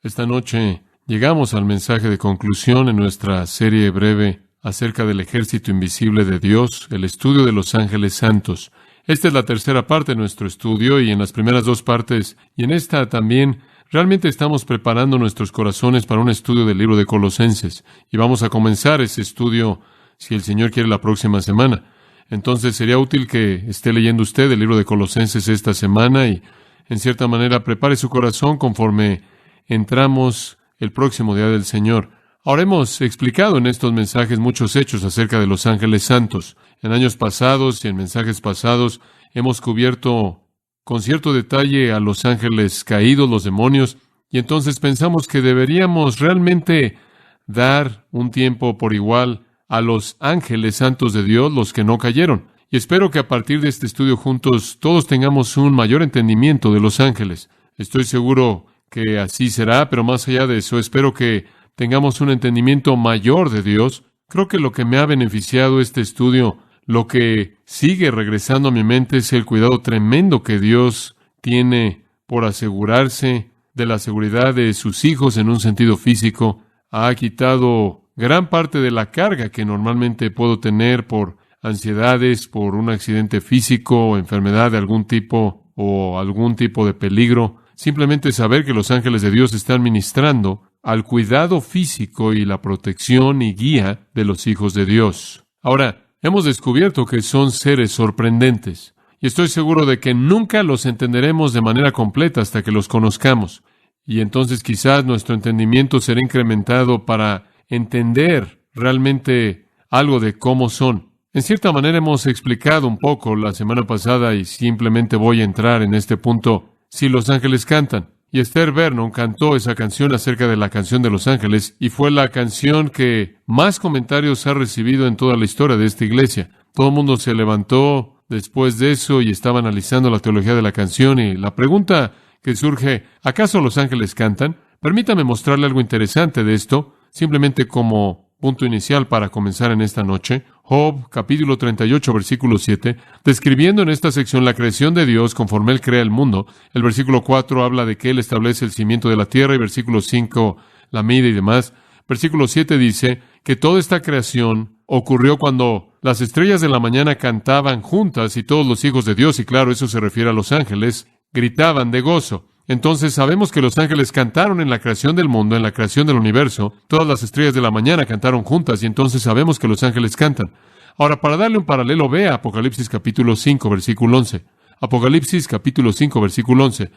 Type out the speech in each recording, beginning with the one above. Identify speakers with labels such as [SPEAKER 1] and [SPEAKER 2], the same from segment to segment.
[SPEAKER 1] Esta noche llegamos al mensaje de conclusión en nuestra serie breve acerca del ejército invisible de Dios, el estudio de los ángeles santos. Esta es la tercera parte de nuestro estudio y en las primeras dos partes y en esta también realmente estamos preparando nuestros corazones para un estudio del libro de Colosenses y vamos a comenzar ese estudio, si el Señor quiere, la próxima semana. Entonces sería útil que esté leyendo usted el libro de Colosenses esta semana y en cierta manera prepare su corazón conforme entramos el próximo día del Señor. Ahora hemos explicado en estos mensajes muchos hechos acerca de los ángeles santos. En años pasados y en mensajes pasados hemos cubierto con cierto detalle a los ángeles caídos, los demonios, y entonces pensamos que deberíamos realmente dar un tiempo por igual a los ángeles santos de Dios, los que no cayeron. Y espero que a partir de este estudio juntos todos tengamos un mayor entendimiento de los ángeles. Estoy seguro que así será, pero más allá de eso, espero que tengamos un entendimiento mayor de Dios. Creo que lo que me ha beneficiado este estudio, lo que sigue regresando a mi mente, es el cuidado tremendo que Dios tiene por asegurarse de la seguridad de sus hijos en un sentido físico. Ha quitado gran parte de la carga que normalmente puedo tener por ansiedades, por un accidente físico, o enfermedad de algún tipo o algún tipo de peligro. Simplemente saber que los ángeles de Dios están ministrando al cuidado físico y la protección y guía de los hijos de Dios. Ahora, hemos descubierto que son seres sorprendentes, y estoy seguro de que nunca los entenderemos de manera completa hasta que los conozcamos. Y entonces quizás nuestro entendimiento será incrementado para entender realmente algo de cómo son. En cierta manera hemos explicado un poco la semana pasada y simplemente voy a entrar en este punto. Si los ángeles cantan. Y Esther Vernon cantó esa canción acerca de la canción de los ángeles y fue la canción que más comentarios ha recibido en toda la historia de esta iglesia. Todo el mundo se levantó después de eso y estaba analizando la teología de la canción y la pregunta que surge, ¿acaso los ángeles cantan? Permítame mostrarle algo interesante de esto, simplemente como punto inicial para comenzar en esta noche. Job, capítulo 38, versículo 7, describiendo en esta sección la creación de Dios conforme Él crea el mundo. El versículo 4 habla de que Él establece el cimiento de la tierra y versículo 5 la mide y demás. Versículo 7 dice que toda esta creación ocurrió cuando las estrellas de la mañana cantaban juntas y todos los hijos de Dios, y claro, eso se refiere a los ángeles, gritaban de gozo. Entonces sabemos que los ángeles cantaron en la creación del mundo, en la creación del universo. Todas las estrellas de la mañana cantaron juntas y entonces sabemos que los ángeles cantan. Ahora, para darle un paralelo, vea Apocalipsis capítulo 5, versículo 11. Apocalipsis capítulo 5, versículo 11.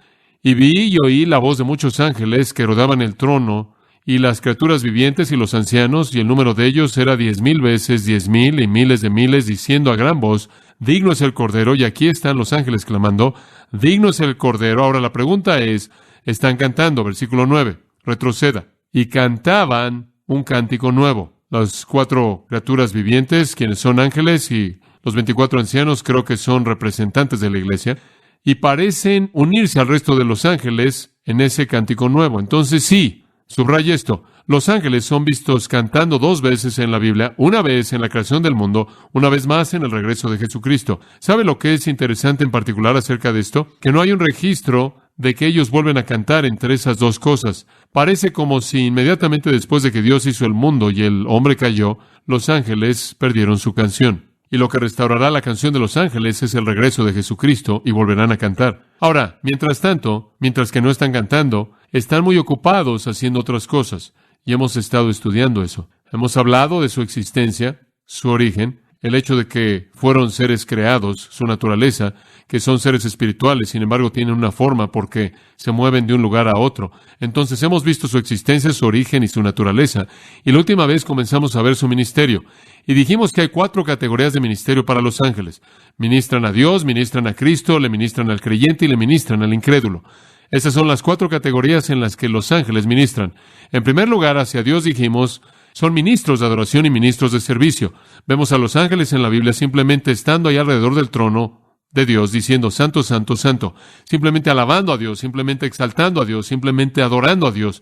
[SPEAKER 1] Y vi y oí la voz de muchos ángeles que rodeaban el trono y las criaturas vivientes y los ancianos, y el número de ellos era 10,000 veces 10,000 y miles de miles, diciendo a gran voz, digno es el Cordero, y aquí están los ángeles clamando, digno es el Cordero. Ahora la pregunta es, están cantando, versículo 9, retroceda, y cantaban un cántico nuevo. Las 4 criaturas vivientes, quienes son ángeles, y los 24 ancianos creo que son representantes de la iglesia, y parecen unirse al resto de los ángeles en ese cántico nuevo. Entonces sí, subraya esto, los ángeles son vistos cantando 2 veces en la Biblia, una vez en la creación del mundo, una vez más en el regreso de Jesucristo. ¿Sabe lo que es interesante en particular acerca de esto? Que no hay un registro de que ellos vuelven a cantar entre esas 2 cosas. Parece como si inmediatamente después de que Dios hizo el mundo y el hombre cayó, los ángeles perdieron su canción. Y lo que restaurará la canción de los ángeles es el regreso de Jesucristo y volverán a cantar. Ahora, mientras tanto, mientras que no están cantando, están muy ocupados haciendo otras cosas. Y hemos estado estudiando eso. Hemos hablado de su existencia, su origen, el hecho de que fueron seres creados, su naturaleza, que son seres espirituales, sin embargo tienen una forma porque se mueven de un lugar a otro. Entonces hemos visto su existencia, su origen y su naturaleza. Y la última vez comenzamos a ver su ministerio. Y dijimos que hay 4 categorías de ministerio para los ángeles. Ministran a Dios, ministran a Cristo, le ministran al creyente y le ministran al incrédulo. Esas son las 4 categorías en las que los ángeles ministran. En primer lugar, hacia Dios dijimos, son ministros de adoración y ministros de servicio. Vemos a los ángeles en la Biblia simplemente estando ahí alrededor del trono de Dios, diciendo, Santo, Santo, Santo. Simplemente alabando a Dios, simplemente exaltando a Dios, simplemente adorando a Dios.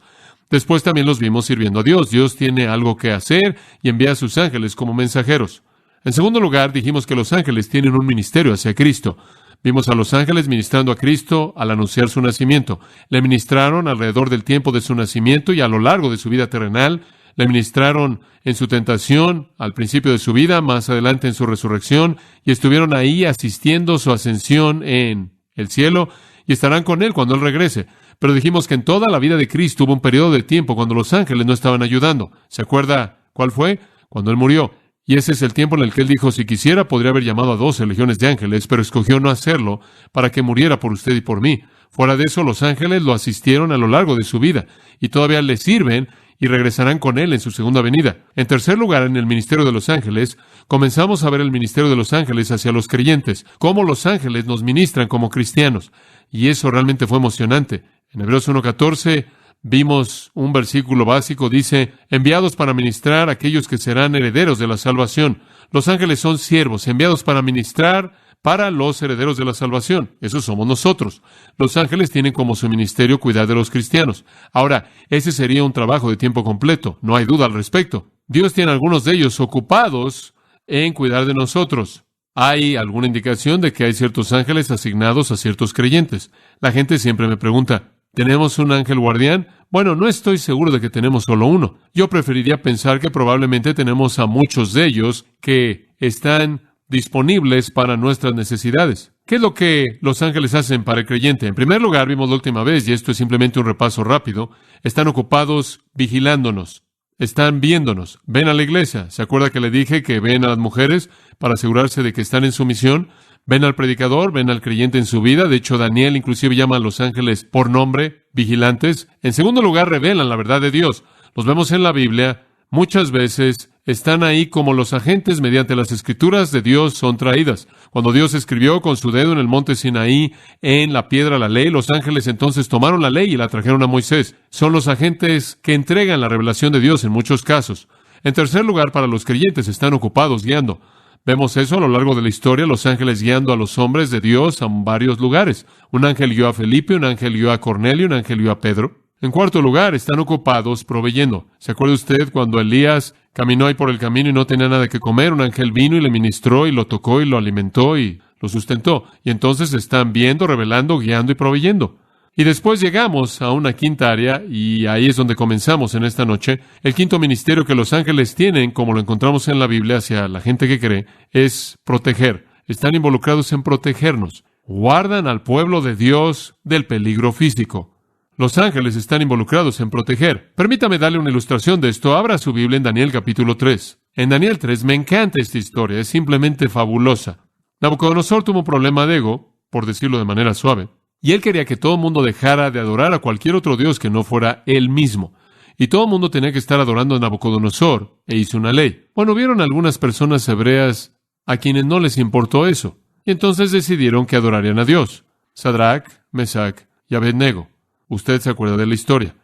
[SPEAKER 1] Después también los vimos sirviendo a Dios. Dios tiene algo que hacer y envía a sus ángeles como mensajeros. En segundo lugar, dijimos que los ángeles tienen un ministerio hacia Cristo. Vimos a los ángeles ministrando a Cristo al anunciar su nacimiento. Le ministraron alrededor del tiempo de su nacimiento y a lo largo de su vida terrenal. Le ministraron en su tentación, al principio de su vida, más adelante en su resurrección, y estuvieron ahí asistiendo su ascensión en el cielo, y estarán con Él cuando Él regrese. Pero dijimos que en toda la vida de Cristo hubo un periodo de tiempo cuando los ángeles no estaban ayudando. ¿Se acuerda cuál fue? Cuando Él murió. Y ese es el tiempo en el que Él dijo, si quisiera, podría haber llamado a 12 legiones de ángeles, pero escogió no hacerlo para que muriera por usted y por mí. Fuera de eso, los ángeles lo asistieron a lo largo de su vida, y todavía le sirven y regresarán con Él en su segunda venida. En tercer lugar, en el ministerio de los ángeles, comenzamos a ver el ministerio de los ángeles hacia los creyentes, cómo los ángeles nos ministran como cristianos. Y eso realmente fue emocionante. En Hebreos 1:14 vimos un versículo básico, dice, enviados para ministrar a aquellos que serán herederos de la salvación. Los ángeles son siervos, enviados para ministrar para los herederos de la salvación. Esos somos nosotros. Los ángeles tienen como su ministerio cuidar de los cristianos. Ahora, ese sería un trabajo de tiempo completo, no hay duda al respecto. Dios tiene a algunos de ellos ocupados en cuidar de nosotros. Hay alguna indicación de que hay ciertos ángeles asignados a ciertos creyentes. La gente siempre me pregunta, ¿tenemos un ángel guardián? Bueno, no estoy seguro de que tenemos solo uno. Yo preferiría pensar que probablemente tenemos a muchos de ellos que están disponibles para nuestras necesidades. ¿Qué es lo que los ángeles hacen para el creyente? En primer lugar, vimos la última vez, y esto es simplemente un repaso rápido, están ocupados vigilándonos, están viéndonos, ven a la iglesia. ¿Se acuerda que le dije que ven a las mujeres para asegurarse de que están en su misión? Ven al predicador, ven al creyente en su vida. De hecho, Daniel inclusive llama a los ángeles por nombre, vigilantes. En segundo lugar, revelan la verdad de Dios. Los vemos en la Biblia. Muchas veces están ahí como los agentes mediante las escrituras de Dios son traídas. Cuando Dios escribió con su dedo en el monte Sinaí, en la piedra la ley, los ángeles entonces tomaron la ley y la trajeron a Moisés. Son los agentes que entregan la revelación de Dios en muchos casos. En tercer lugar, para los creyentes están ocupados guiando. Vemos eso a lo largo de la historia, los ángeles guiando a los hombres de Dios a varios lugares. Un ángel guió a Felipe, un ángel guió a Cornelio, un ángel guió a Pedro. En cuarto lugar, están ocupados proveyendo. ¿Se acuerda usted cuando Elías caminó ahí por el camino y no tenía nada que comer? Un ángel vino y le ministró y lo tocó y lo alimentó y lo sustentó. Y entonces están viendo, revelando, guiando y proveyendo. Y después llegamos a una quinta área, y ahí es donde comenzamos en esta noche. El quinto ministerio que los ángeles tienen, como lo encontramos en la Biblia hacia la gente que cree, es proteger. Están involucrados en protegernos. Guardan al pueblo de Dios del peligro físico. Los ángeles están involucrados en proteger. Permítame darle una ilustración de esto. Abra su Biblia en Daniel capítulo 3. En Daniel 3 me encanta esta historia, es simplemente fabulosa. Nabucodonosor tuvo un problema de ego, por decirlo de manera suave, y él quería que todo el mundo dejara de adorar a cualquier otro dios que no fuera él mismo. Y todo el mundo tenía que estar adorando a Nabucodonosor, e hizo una ley. Bueno, vieron algunas personas hebreas a quienes no les importó eso, y entonces decidieron que adorarían a Dios. Sadrach, Mesach y Abednego. Usted se acuerda de la historia.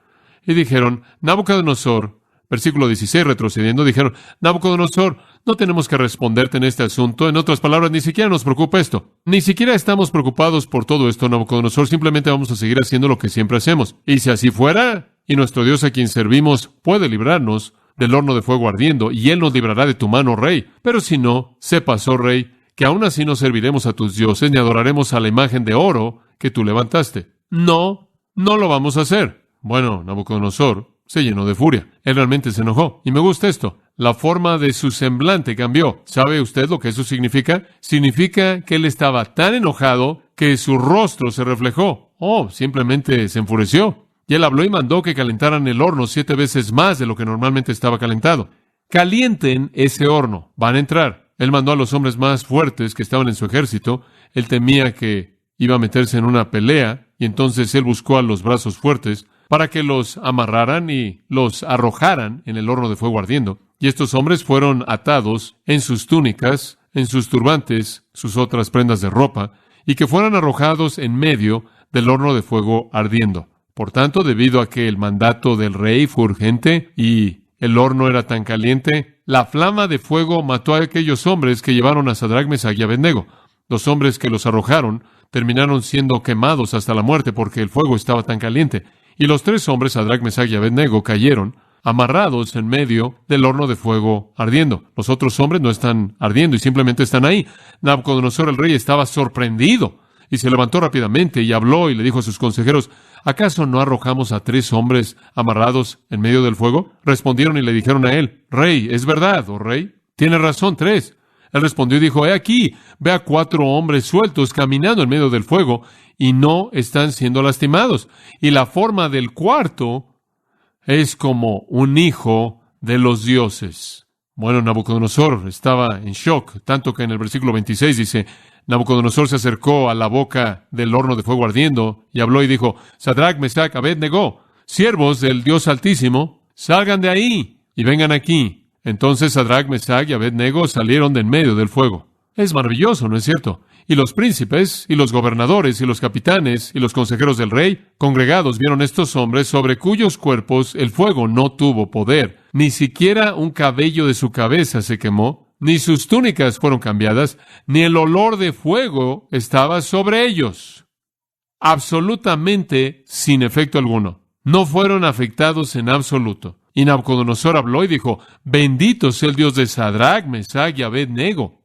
[SPEAKER 1] Y dijeron, Nabucodonosor, versículo 16, retrocediendo, dijeron, Nabucodonosor, no tenemos que responderte en este asunto. En otras palabras, ni siquiera nos preocupa esto. Ni siquiera estamos preocupados por todo esto, Nabucodonosor. Simplemente vamos a seguir haciendo lo que siempre hacemos. Y si así fuera, y nuestro Dios a quien servimos puede librarnos del horno de fuego ardiendo, y Él nos librará de tu mano, rey. Pero si no, sepas, oh rey, que aún así no serviremos a tus dioses, ni adoraremos a la imagen de oro que tú levantaste. No lo vamos a hacer. Bueno, Nabucodonosor se llenó de furia. Él realmente se enojó. Y me gusta esto. La forma de su semblante cambió. ¿Sabe usted lo que eso significa? Significa que él estaba tan enojado que su rostro se reflejó. Simplemente se enfureció. Y él habló y mandó que calentaran el horno 7 veces más de lo que normalmente estaba calentado. Calienten ese horno. Van a entrar. Él mandó a los hombres más fuertes que estaban en su ejército. Él temía que iba a meterse en una pelea. Y entonces él buscó a los brazos fuertes para que los amarraran y los arrojaran en el horno de fuego ardiendo. Y estos hombres fueron atados en sus túnicas, en sus turbantes, sus otras prendas de ropa, y que fueran arrojados en medio del horno de fuego ardiendo. Por tanto, debido a que el mandato del rey fue urgente y el horno era tan caliente, la flama de fuego mató a aquellos hombres que llevaron a Sadrach, Mesach y Abednego. Los hombres que los arrojaron terminaron siendo quemados hasta la muerte porque el fuego estaba tan caliente. Y los 3 hombres, Sadrach, Mesach y Abednego, cayeron amarrados en medio del horno de fuego ardiendo. Los otros hombres no están ardiendo y simplemente están ahí. Nabucodonosor el rey estaba sorprendido. Y se levantó rápidamente y habló y le dijo a sus consejeros, ¿acaso no arrojamos a 3 hombres amarrados en medio del fuego? Respondieron y le dijeron a él, Rey, ¿es verdad, oh rey? Tiene razón, 3. Él respondió y dijo, he aquí, ve a 4 hombres sueltos caminando en medio del fuego y no están siendo lastimados. Y la forma del cuarto es como un hijo de los dioses. Bueno, Nabucodonosor estaba en shock, tanto que en el versículo 26 dice, Nabucodonosor se acercó a la boca del horno de fuego ardiendo y habló y dijo, Sadrach, Mesach, Abed-Negó, siervos del Dios Altísimo, salgan de ahí y vengan aquí. Entonces Sadrach, Mesach y Abed-Nego salieron de en medio del fuego. Es maravilloso, ¿no es cierto? Y los príncipes, y los gobernadores, y los capitanes, y los consejeros del rey, congregados, vieron estos hombres sobre cuyos cuerpos el fuego no tuvo poder. Ni siquiera un cabello de su cabeza se quemó, ni sus túnicas fueron cambiadas, ni el olor de fuego estaba sobre ellos. Absolutamente sin efecto alguno. No fueron afectados en absoluto. Y Nabucodonosor habló y dijo, bendito sea el Dios de Sadrach, Mesach y Abed-Nego,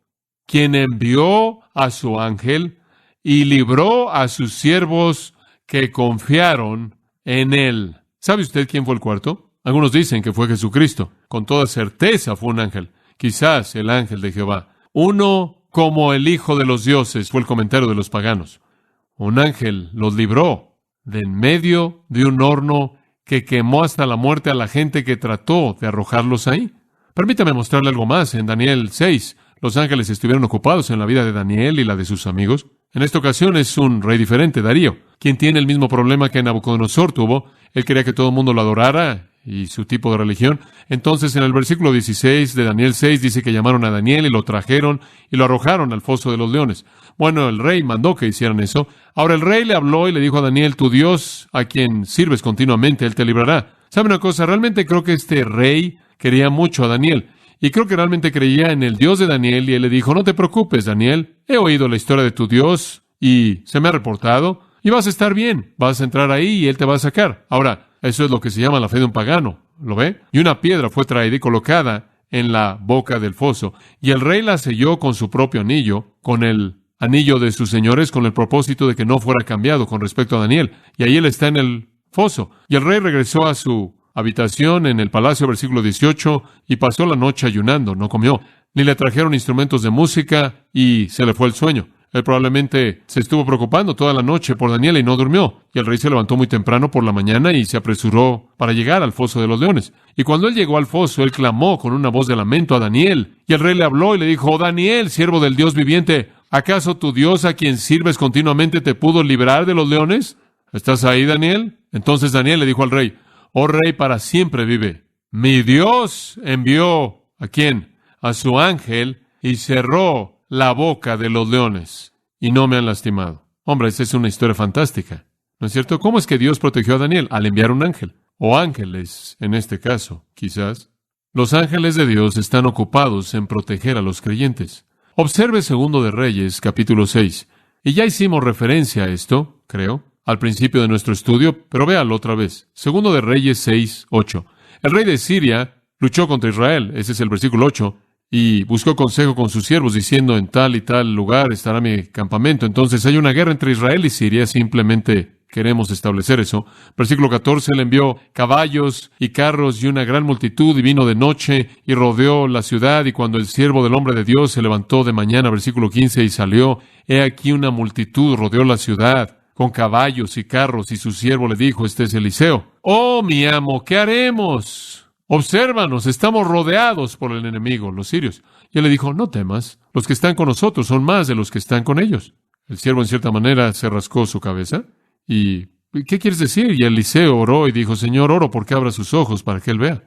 [SPEAKER 1] quien envió a su ángel y libró a sus siervos que confiaron en él. ¿Sabe usted quién fue el cuarto? Algunos dicen que fue Jesucristo. Con toda certeza fue un ángel. Quizás el ángel de Jehová. Uno como el Hijo de los dioses, fue el comentario de los paganos. Un ángel los libró de en medio de un horno que quemó hasta la muerte a la gente que trató de arrojarlos ahí. Permítame mostrarle algo más. En Daniel 6, los ángeles estuvieron ocupados en la vida de Daniel y la de sus amigos. En esta ocasión es un rey diferente, Darío, quien tiene el mismo problema que Nabucodonosor tuvo. Él quería que todo el mundo lo adorara y su tipo de religión. Entonces, en el versículo 16 de Daniel 6 dice que llamaron a Daniel y lo trajeron y lo arrojaron al foso de los leones. Bueno, el rey mandó que hicieran eso. Ahora el rey le habló y le dijo a Daniel, tu Dios, a quien sirves continuamente, él te librará. ¿Sabe una cosa? Realmente creo que este rey quería mucho a Daniel. Y creo que realmente creía en el Dios de Daniel, y él le dijo, no te preocupes, Daniel, he oído la historia de tu Dios, y se me ha reportado, y vas a estar bien, vas a entrar ahí y él te va a sacar. Ahora, eso es lo que se llama la fe de un pagano, ¿lo ve? Y una piedra fue traída y colocada en la boca del foso, y el rey la selló con su propio anillo, con el anillo de sus señores, con el propósito de que no fuera cambiado con respecto a Daniel, y ahí él está en el foso, y el rey regresó a su habitación en el palacio, versículo 18, y pasó la noche ayunando, no comió, ni le trajeron instrumentos de música, y se le fue el sueño. Él probablemente se estuvo preocupando toda la noche por Daniel y no durmió. Y el rey se levantó muy temprano por la mañana y se apresuró para llegar al foso de los leones. Y cuando él llegó al foso, él clamó con una voz de lamento a Daniel. Y el rey le habló y le dijo, oh Daniel, siervo del Dios viviente, ¿acaso tu Dios a quien sirves continuamente te pudo librar de los leones? ¿Estás ahí, Daniel? Entonces Daniel le dijo al rey, oh rey, para siempre vive. Mi Dios envió, ¿a quién? A su ángel y cerró la boca de los leones y no me han lastimado. Hombre, esa es una historia fantástica, ¿no es cierto? ¿Cómo es que Dios protegió a Daniel? Al enviar un ángel, o ángeles en este caso, quizás. Los ángeles de Dios están ocupados en proteger a los creyentes. Observe Segundo de Reyes, capítulo 6. Y ya hicimos referencia a esto, creo, al principio de nuestro estudio, pero véalo otra vez. Segundo de Reyes 6, 8. El rey de Siria luchó contra Israel, ese es el versículo 8, y buscó consejo con sus siervos, diciendo, en tal y tal lugar estará mi campamento. Entonces hay una guerra entre Israel y Siria, simplemente queremos establecer eso. Versículo 14, él envió caballos y carros y una gran multitud, y vino de noche, y rodeó la ciudad, y cuando el siervo del hombre de Dios se levantó de mañana, versículo 15, y salió, he aquí una multitud rodeó la ciudad, con caballos y carros, y su siervo le dijo, este es Eliseo, oh mi amo, ¿qué haremos? Obsérvanos, estamos rodeados por el enemigo, los sirios. Y él le dijo, no temas, los que están con nosotros son más de los que están con ellos. El siervo en cierta manera se rascó su cabeza. ¿Y qué quieres decir? Y Eliseo oró y dijo, Señor, oro porque abra sus ojos para que él vea.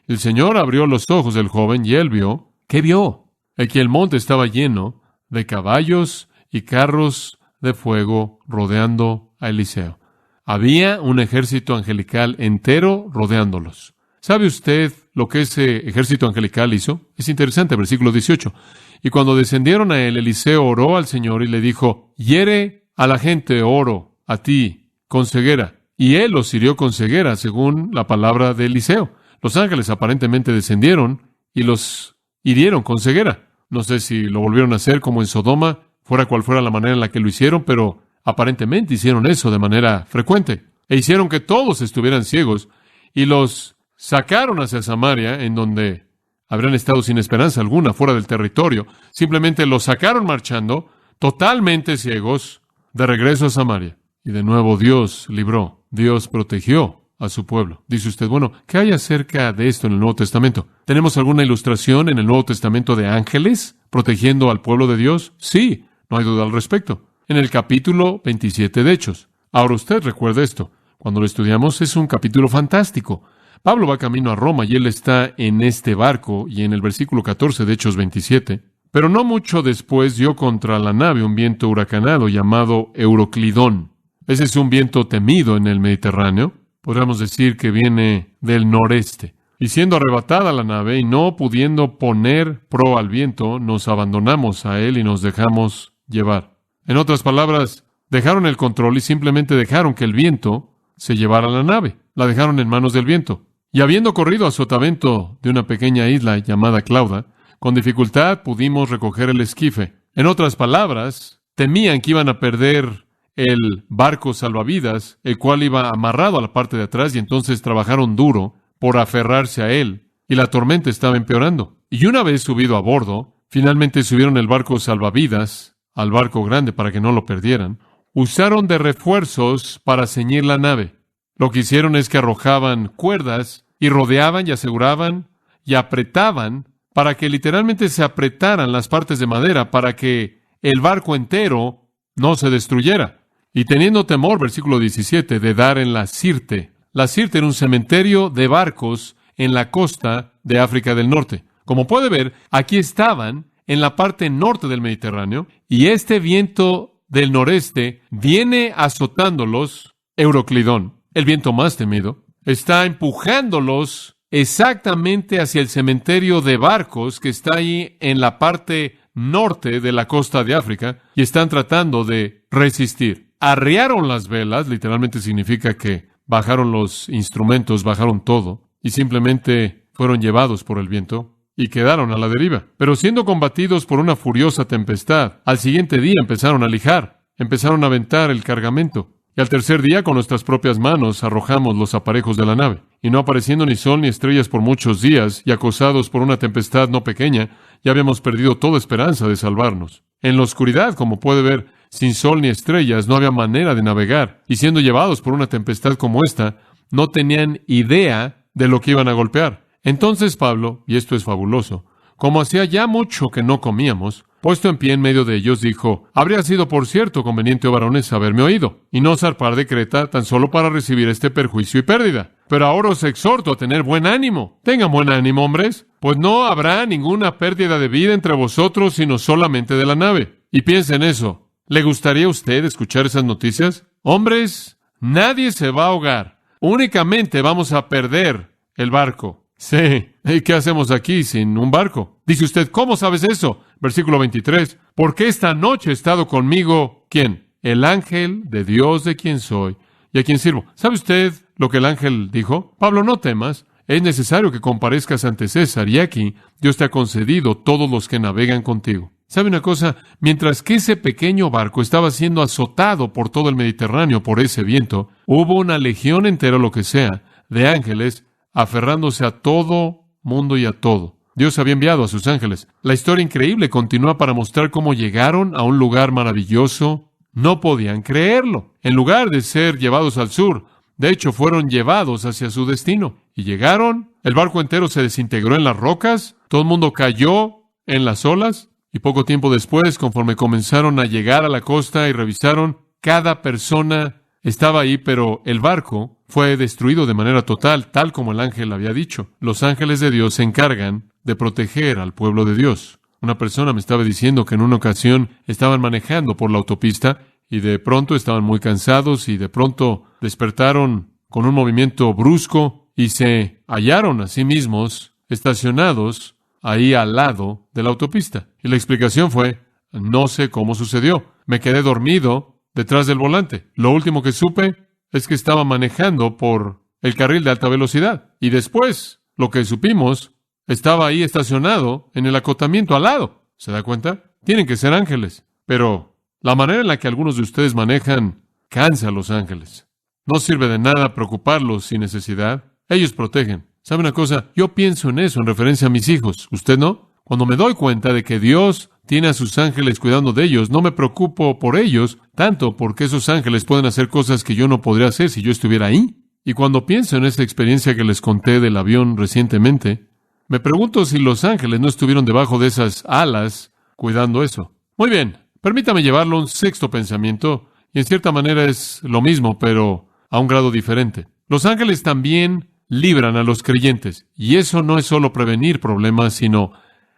[SPEAKER 1] El Señor abrió los ojos del joven y él vio. ¿Qué vio? Que el monte estaba lleno de caballos y carros de fuego rodeando a Eliseo. Había un ejército angelical entero rodeándolos. ¿Sabe usted lo que ese ejército angelical hizo? Es interesante, versículo 18. Y cuando descendieron a él, Eliseo oró al Señor y le dijo, hiere a la gente, oro a ti, con ceguera. Y él los hirió con ceguera, según la palabra de Eliseo. Los ángeles aparentemente descendieron y los hirieron con ceguera. No sé si lo volvieron a hacer como en Sodoma, fuera cual fuera la manera en la que lo hicieron, pero Aparentemente hicieron eso de manera frecuente, e hicieron que todos estuvieran ciegos, y los sacaron hacia Samaria, en donde habrían estado sin esperanza alguna fuera del territorio. Simplemente los sacaron marchando, totalmente ciegos, de regreso a Samaria. Y de nuevo Dios libró, Dios protegió a su pueblo. Dice usted, bueno, ¿qué hay acerca de esto en el Nuevo Testamento? ¿Tenemos alguna ilustración en el Nuevo Testamento de ángeles protegiendo al pueblo de Dios? Sí, no hay duda al respecto. En el capítulo 27 de Hechos. Ahora usted recuerda esto. Cuando lo estudiamos es un capítulo fantástico. Pablo va camino a Roma y él está en este barco, y en el versículo 14 de Hechos 27. Pero no mucho después dio contra la nave un viento huracanado llamado Euroclidón. Ese es un viento temido en el Mediterráneo. Podríamos decir que viene del noreste. Y siendo arrebatada la nave y no pudiendo poner proa al viento, nos abandonamos a él y nos dejamos llevar. En otras palabras, dejaron el control y simplemente dejaron que el viento se llevara la nave. La dejaron en manos del viento. Y habiendo corrido a sotavento de una pequeña isla llamada Clauda, con dificultad pudimos recoger el esquife. En otras palabras, temían que iban a perder el barco salvavidas, el cual iba amarrado a la parte de atrás, y entonces trabajaron duro por aferrarse a él, y la tormenta estaba empeorando. Y una vez subido a bordo, finalmente subieron el barco salvavidas al barco grande para que no lo perdieran. Usaron de refuerzos para ceñir la nave. Lo que hicieron es que arrojaban cuerdas y rodeaban y aseguraban y apretaban para que literalmente se apretaran las partes de madera para que el barco entero no se destruyera. Y teniendo temor, versículo 17, de dar en la Sirte. La Sirte era un cementerio de barcos en la costa de África del Norte. Como puede ver, aquí estaban en la parte norte del Mediterráneo, y este viento del noreste viene azotándolos, Euroclidón, el viento más temido, está empujándolos exactamente hacia el cementerio de barcos que está ahí en la parte norte de la costa de África, y están tratando de resistir. Arriaron las velas, literalmente significa que bajaron los instrumentos, bajaron todo, y simplemente fueron llevados por el viento y quedaron a la deriva. Pero siendo combatidos por una furiosa tempestad, al siguiente día empezaron a lijar, empezaron a aventar el cargamento. Y al tercer día, con nuestras propias manos, arrojamos los aparejos de la nave. Y no apareciendo ni sol ni estrellas por muchos días, y acosados por una tempestad no pequeña, ya habíamos perdido toda esperanza de salvarnos. En la oscuridad, como puede ver, sin sol ni estrellas, no había manera de navegar. Y siendo llevados por una tempestad como esta, no tenían idea de lo que iban a golpear. Entonces Pablo, y esto es fabuloso, como hacía ya mucho que no comíamos, puesto en pie en medio de ellos, dijo: habría sido, por cierto, conveniente, oh varones, haberme oído, y no zarpar de Creta tan solo para recibir este perjuicio y pérdida. Pero ahora os exhorto a tener buen ánimo. Tengan buen ánimo, hombres, pues no habrá ninguna pérdida de vida entre vosotros, sino solamente de la nave. Y piensa en eso. ¿Le gustaría a usted escuchar esas noticias? Hombres, nadie se va a ahogar. Únicamente vamos a perder el barco. Sí. ¿Y qué hacemos aquí sin un barco? Dice usted, ¿cómo sabes eso? Versículo 23. Porque esta noche ha estado conmigo, ¿quién? El ángel de Dios de quien soy y a quien sirvo. ¿Sabe usted lo que el ángel dijo? Pablo, no temas. Es necesario que comparezcas ante César, y aquí Dios te ha concedido todos los que navegan contigo. ¿Sabe una cosa? Mientras que ese pequeño barco estaba siendo azotado por todo el Mediterráneo por ese viento, hubo una legión entera, lo que sea, de ángeles aferrándose a todo mundo y a todo. Dios había enviado a sus ángeles. La historia increíble continúa para mostrar cómo llegaron a un lugar maravilloso. No podían creerlo. En lugar de ser llevados al sur, de hecho, fueron llevados hacia su destino. Y llegaron, el barco entero se desintegró en las rocas, todo el mundo cayó en las olas, y poco tiempo después, conforme comenzaron a llegar a la costa y revisaron, cada persona estaba ahí, pero el barco fue destruido de manera total, tal como el ángel había dicho. Los ángeles de Dios se encargan de proteger al pueblo de Dios. Una persona me estaba diciendo que en una ocasión estaban manejando por la autopista y de pronto estaban muy cansados y de pronto despertaron con un movimiento brusco y se hallaron a sí mismos estacionados ahí al lado de la autopista. Y la explicación fue: no sé cómo sucedió. Me quedé dormido detrás del volante. Lo último que supe es que estaba manejando por el carril de alta velocidad. Y después, lo que supimos, estaba ahí estacionado en el acotamiento al lado. ¿Se da cuenta? Tienen que ser ángeles. Pero La manera en la que algunos de ustedes manejan cansa a los ángeles. No sirve de nada preocuparlos sin necesidad. Ellos protegen. ¿Sabe una cosa? Yo pienso en eso en referencia a mis hijos. ¿Usted no? Cuando me doy cuenta de que Dios tiene a sus ángeles cuidando de ellos, no me preocupo por ellos tanto porque esos ángeles pueden hacer cosas que yo no podría hacer si yo estuviera ahí. Y cuando pienso en esa experiencia que les conté del avión recientemente, me pregunto si los ángeles no estuvieron debajo de esas alas cuidando eso. Muy bien, permítame llevarlo a un sexto pensamiento, y en cierta manera es lo mismo, pero a un grado diferente. Los ángeles también libran a los creyentes, y eso no es solo prevenir problemas, sino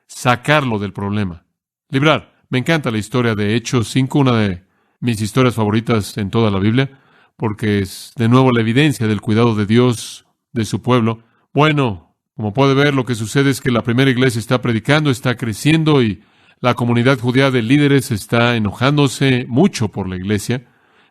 [SPEAKER 1] sacarlo del problema. Librar. Me encanta la historia de Hechos 5, una de mis historias favoritas en toda la Biblia, porque es de nuevo la evidencia del cuidado de Dios de su pueblo. Bueno, como puede ver, lo que sucede es que la primera iglesia está predicando, está creciendo y la comunidad judía de líderes está enojándose mucho por la iglesia.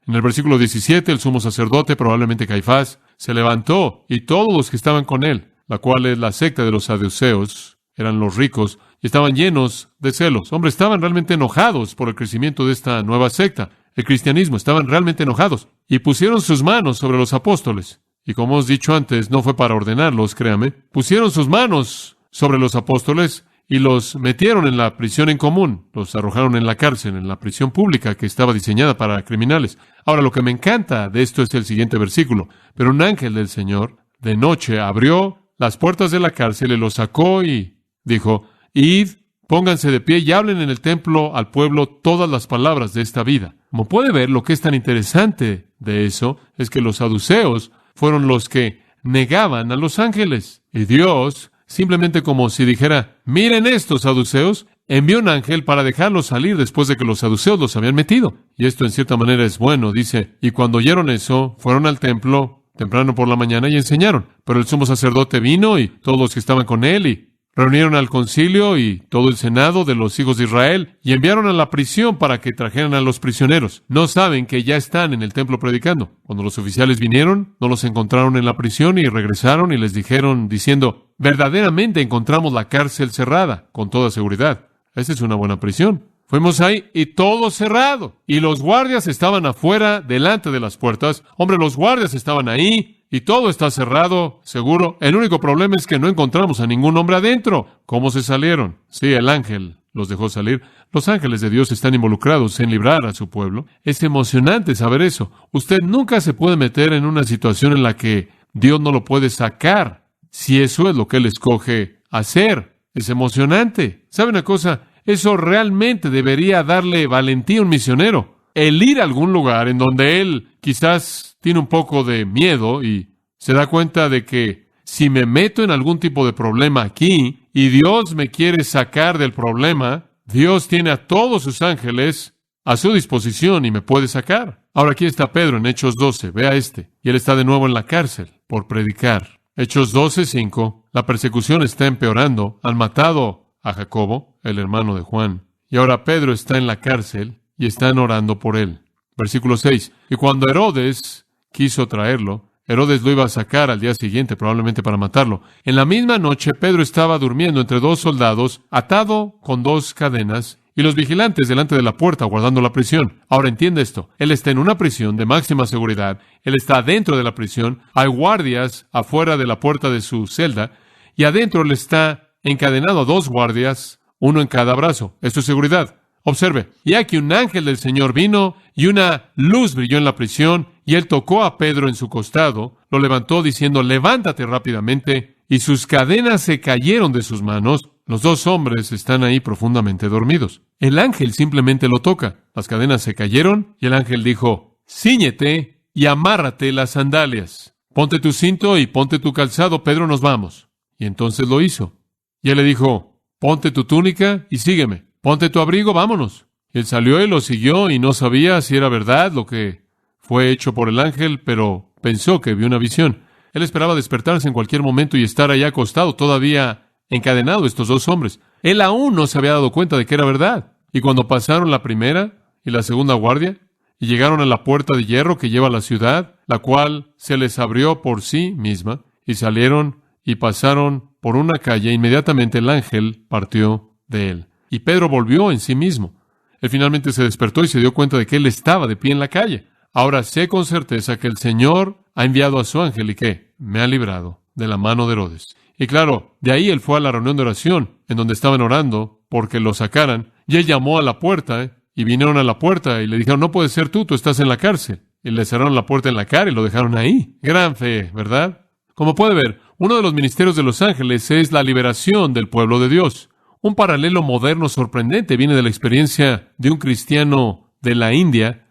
[SPEAKER 1] En el versículo 17, el sumo sacerdote, probablemente Caifás, se levantó y todos los que estaban con él, la cual es la secta de los saduceos, eran los ricos, y estaban llenos de celos. Hombre, estaban realmente enojados por el crecimiento de esta nueva secta, el cristianismo. Estaban realmente enojados y pusieron sus manos sobre los apóstoles. Y como os he dicho antes, no fue para ordenarlos, créame. Pusieron sus manos sobre los apóstoles y los metieron en la prisión en común. Los arrojaron en la cárcel, en la prisión pública que estaba diseñada para criminales. Ahora, lo que me encanta de esto es el siguiente versículo. Pero un ángel del Señor, de noche, abrió las puertas de la cárcel y los sacó y dijo: id, pónganse de pie y hablen en el templo al pueblo todas las palabras de esta vida. Como puede ver, lo que es tan interesante de eso es que los saduceos fueron los que negaban a los ángeles. Y Dios, simplemente como si dijera: miren estos saduceos, envió un ángel para dejarlos salir después de que los saduceos los habían metido. Y esto en cierta manera es bueno, dice, y cuando oyeron eso, fueron al templo temprano por la mañana y enseñaron. Pero el sumo sacerdote vino y todos los que estaban con él y reunieron al concilio y todo el senado de los hijos de Israel y enviaron a la prisión para que trajeran a los prisioneros. No saben que ya están en el templo predicando. Cuando los oficiales vinieron, no los encontraron en la prisión y regresaron y les dijeron diciendo: verdaderamente encontramos la cárcel cerrada, con toda seguridad. Esa es una buena prisión. Fuimos ahí y todo cerrado. Y los guardias estaban afuera, delante de las puertas. Hombre, los guardias estaban ahí. Y todo está cerrado, seguro. El único problema es que no encontramos a ningún hombre adentro. ¿Cómo se salieron? Sí, el ángel los dejó salir. Los ángeles de Dios están involucrados en librar a su pueblo. Es emocionante saber eso. Usted nunca se puede meter en una situación en la que Dios no lo puede sacar, si eso es lo que Él escoge hacer. Es emocionante. ¿Sabe una cosa? Eso realmente debería darle valentía a un misionero. El ir a algún lugar en donde él quizás tiene un poco de miedo y se da cuenta de que si me meto en algún tipo de problema aquí y Dios me quiere sacar del problema, Dios tiene a todos sus ángeles a su disposición y me puede sacar. Ahora aquí está Pedro en Hechos 12, vea y él está de nuevo en la cárcel por predicar. Hechos 12:5, la persecución está empeorando. Han matado a Jacobo, el hermano de Juan, y ahora Pedro está en la cárcel y están orando por él. Versículo 6. Y cuando Herodes quiso traerlo, Herodes lo iba a sacar al día siguiente, probablemente para matarlo. En la misma noche, Pedro estaba durmiendo entre dos soldados, atado con dos cadenas, y los vigilantes delante de la puerta guardando la prisión. Ahora entiende esto. Él está en una prisión de máxima seguridad. Él está dentro de la prisión. Hay guardias afuera de la puerta de su celda, y adentro él está encadenado a dos guardias, uno en cada brazo. Esto es seguridad. Observe, y aquí un ángel del Señor vino y una luz brilló en la prisión y él tocó a Pedro en su costado, lo levantó diciendo: levántate rápidamente, y sus cadenas se cayeron de sus manos. Los dos hombres están ahí profundamente dormidos. El ángel simplemente lo toca. Las cadenas se cayeron y el ángel dijo: cíñete y amárrate las sandalias. Ponte tu cinto y ponte tu calzado, Pedro, nos vamos. Y entonces lo hizo. Y él le dijo: ponte tu túnica y sígueme. Ponte tu abrigo, vámonos. Y él salió y lo siguió y no sabía si era verdad lo que fue hecho por el ángel, pero pensó que vio una visión. Él esperaba despertarse en cualquier momento y estar allá acostado, todavía encadenado, estos dos hombres. Él aún no se había dado cuenta de que era verdad. Y cuando pasaron la primera y la segunda guardia y llegaron a la puerta de hierro que lleva a la ciudad, la cual se les abrió por sí misma, y salieron y pasaron por una calle, inmediatamente el ángel partió de él. Y Pedro volvió en sí mismo. Él finalmente se despertó y se dio cuenta de que él estaba de pie en la calle. Ahora sé con certeza que el Señor ha enviado a su ángel y que me ha librado de la mano de Herodes. Y claro, de ahí él fue a la reunión de oración, en donde estaban orando porque lo sacaran, y él llamó a la puerta, y vinieron a la puerta y le dijeron, no puedes ser tú estás en la cárcel. Y le cerraron la puerta en la cara y lo dejaron ahí. Gran fe, ¿verdad? Como puede ver, uno de los ministerios de los ángeles es la liberación del pueblo de Dios. Un paralelo moderno sorprendente viene de la experiencia de un cristiano de la India,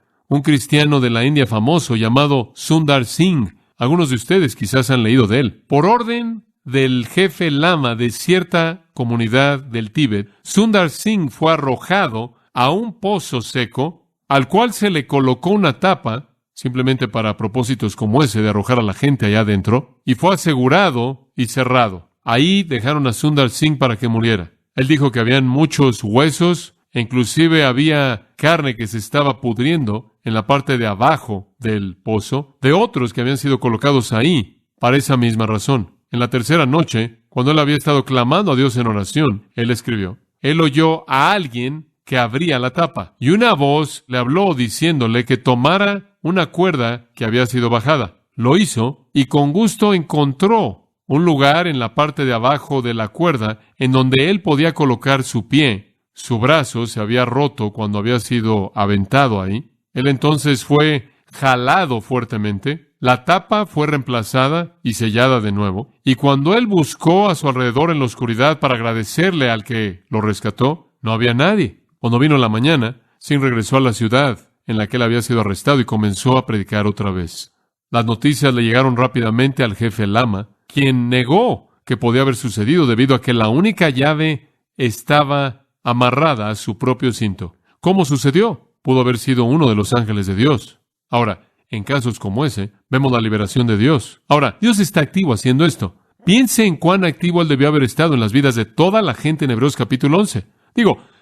[SPEAKER 1] famoso llamado Sundar Singh. Algunos de ustedes quizás han leído de él. Por orden del jefe lama de cierta comunidad del Tíbet, Sundar Singh fue arrojado a un pozo seco, al cual se le colocó una tapa, simplemente para propósitos como ese de arrojar a la gente allá adentro, y fue asegurado y cerrado. Ahí dejaron a Sundar Singh para que muriera. Él dijo que habían muchos huesos, e inclusive había carne que se estaba pudriendo en la parte de abajo del pozo, de otros que habían sido colocados ahí para esa misma razón. En la tercera noche, cuando él había estado clamando a Dios en oración, él escribió, él oyó a alguien que abría la tapa, y una voz le habló diciéndole que tomara una cuerda que había sido bajada. Lo hizo, y con gusto encontró un lugar en la parte de abajo de la cuerda en donde él podía colocar su pie. Su brazo se había roto cuando había sido aventado ahí. Él entonces fue jalado fuertemente. La tapa fue reemplazada y sellada de nuevo. Y cuando él buscó a su alrededor en la oscuridad para agradecerle al que lo rescató, no había nadie. Cuando vino la mañana, Singh regresó a la ciudad en la que él había sido arrestado y comenzó a predicar otra vez. Las noticias le llegaron rápidamente al jefe lama, quien negó que podía haber sucedido debido a que la única llave estaba amarrada a su propio cinto. ¿Cómo sucedió? Pudo haber sido uno de los ángeles de Dios. Ahora, en casos como ese, vemos la liberación de Dios. Ahora, Dios está activo haciendo esto. Piense en cuán activo él debió haber estado en las vidas de toda la gente en Hebreos capítulo 11.